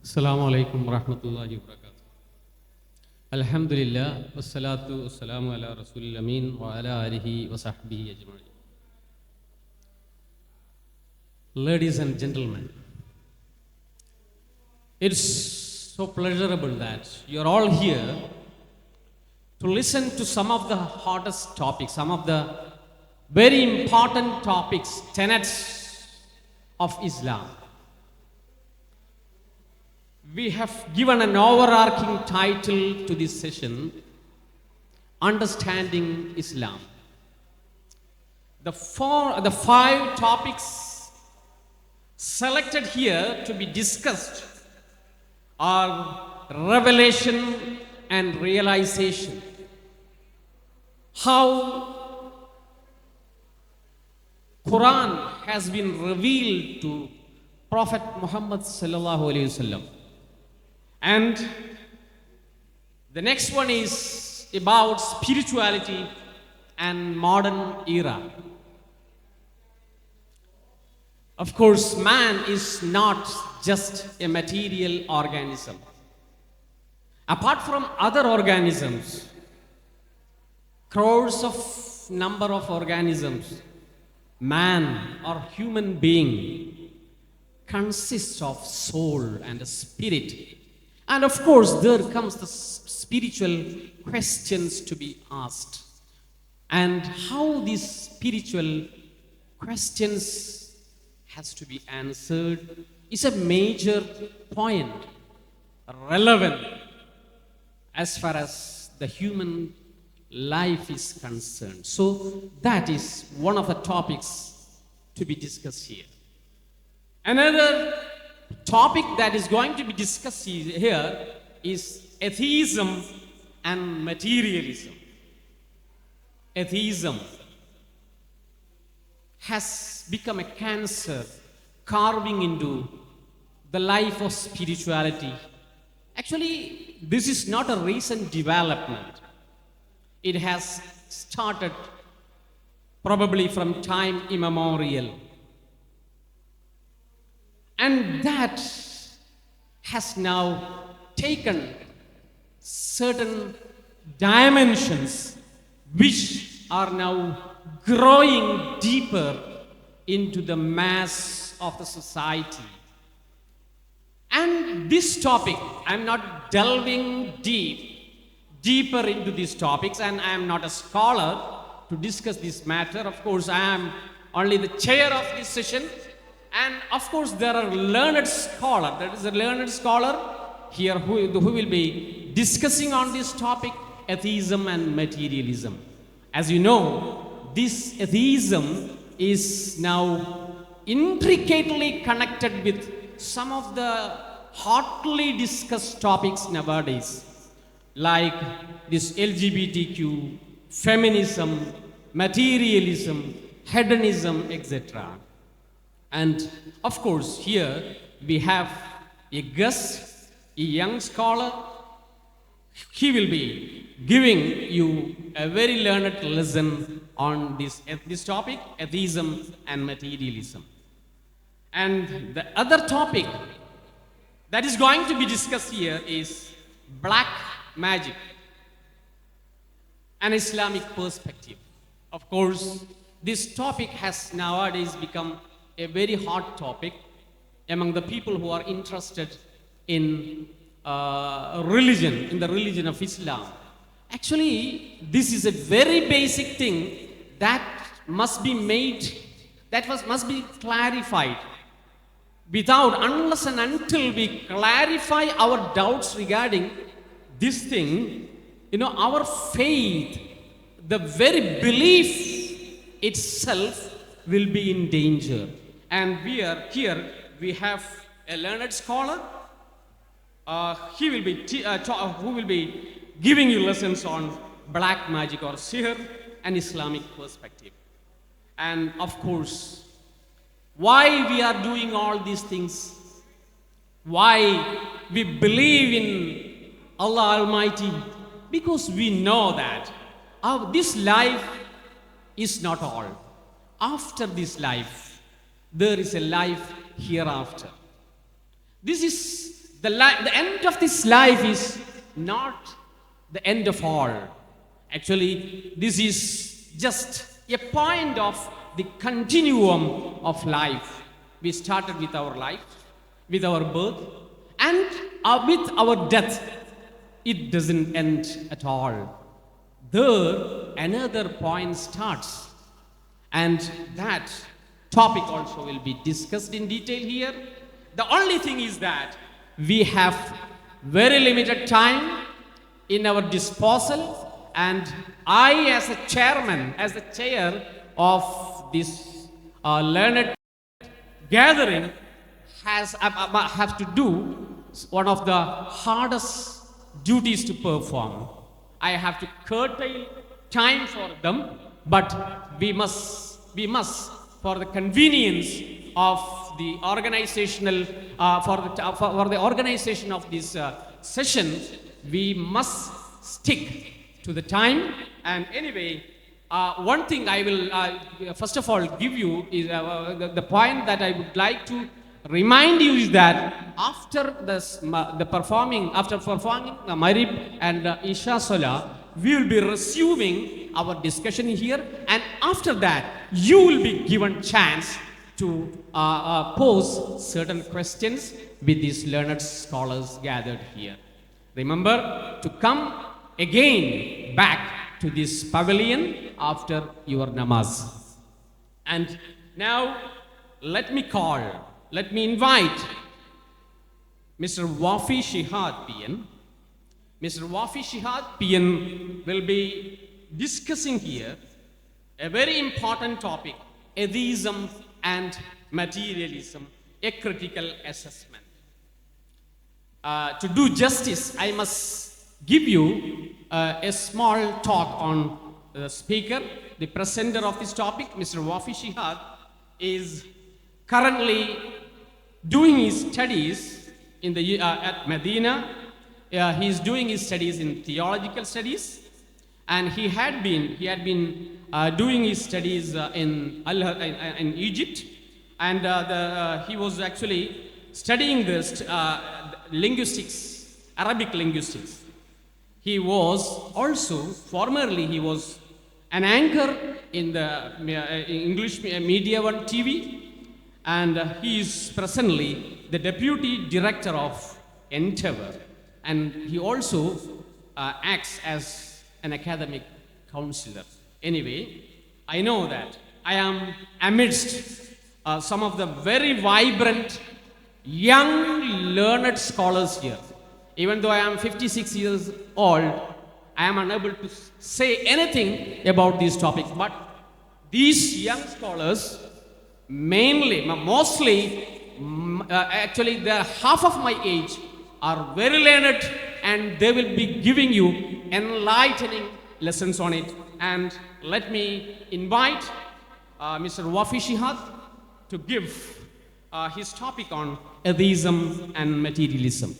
Assalamu alaikum warahmatullahi wabarakatuh. Alhamdulillah, wassalatu wassalamu ala rasulil amin wa ala alihi wa sahbihi ajma'in. Ladies and gentlemen, it's so pleasurable that you're all here to listen to some of the hottest topics, some of the very important topics, tenets of Islam. We have given an overarching title to this session, Understanding Islam. The five topics selected here to be discussed are revelation and realization. How Quran has been revealed to Prophet Muhammad sallallahu alaihi wasallam. And the next one is about spirituality and modern era. Of course, man is not just a material organism. Apart from other organisms, crores of number of organisms, man or human being consists of soul and a spirit. And of course, there comes the spiritual questions to be asked. And how these spiritual questions has to be answered is a major point, relevant as far as the human life is concerned. So that is one of the topics to be discussed here. Another topic that is going to be discussed here is atheism and materialism. Atheism has become a cancer carving into the life of spirituality. Actually, this is not a recent development. It has started probably from time immemorial. And that has now taken certain dimensions which are now growing deeper into the mass of the society. And this topic, I'm not delving deeper into these topics, and I am not a scholar to discuss this matter. Of course, I am only the chair of this session. And of course, there are learned scholars. There is a learned scholar here who will be discussing on this topic, atheism and materialism. As you know, this atheism is now intricately connected with some of the hotly discussed topics nowadays, like this LGBTQ, feminism, materialism, hedonism, etc. And of course, here we have a guest, a young scholar. He will be giving you a very learned lesson on this topic, atheism and materialism. And the other topic that is going to be discussed here is black magic, an Islamic perspective. Of course, this topic has nowadays become a very hot topic among the people who are interested in religion, in the religion of Islam. Actually, this is a very basic thing that must be made, must be clarified. Unless and until we clarify our doubts regarding this thing, our faith, the very belief itself will be in danger. And we have a learned scholar. He will be who will be giving you lessons on black magic or sihr and Islamic perspective. And of course, why we are doing all these things, why we believe in Allah Almighty, because we know that this life is not all. After this life, there is a life hereafter. This is the end of this life is not the end of all. Actually, this is just a point of the continuum of life. We started with our life, with our birth, and with our death. It doesn't end at all. There, another point starts, and that topic also will be discussed in detail here. The only thing is that we have very limited time in our disposal, and I, as a chairman, as the chair of this learned gathering, have to do one of the hardest duties to perform. I have to curtail time for them, but we must, for the convenience of the organizational, for the organization of this session, we must stick to the time. And anyway, one thing I will first of all give you is the point that I would like to remind you is that after performing Maghrib and Isha Salah, we will be resuming our discussion here, and after that you will be given chance to pose certain questions with these learned scholars gathered here. Remember to come again back to this pavilion after your namaz. And now let me invite Mr. Wafi Shihad PN. Mr. Wafi Shihad PN will be discussing here a very important topic, atheism and materialism, a critical assessment. To do justice, I must give you a small talk on the speaker. The presenter of this topic, Mr. Wafi Shihad, is currently doing his studies in at Medina. He is doing his studies in theological studies, and he had been doing his studies in Egypt, and he was actually studying this linguistics, Arabic linguistics. He was also formerly an anchor in the English Media One TV, and he is presently the deputy director of Endeavor, and he also acts as an academic counselor. Anyway, I know that I am amidst some of the very vibrant young learned scholars here. Even though I am 56 years old, I am unable to say anything about these topics, but these young scholars, mostly, actually they are half of my age, are very learned, and they will be giving you enlightening lessons on it. And let me invite Mr. Wafi Shihad to give his topic on atheism and materialism.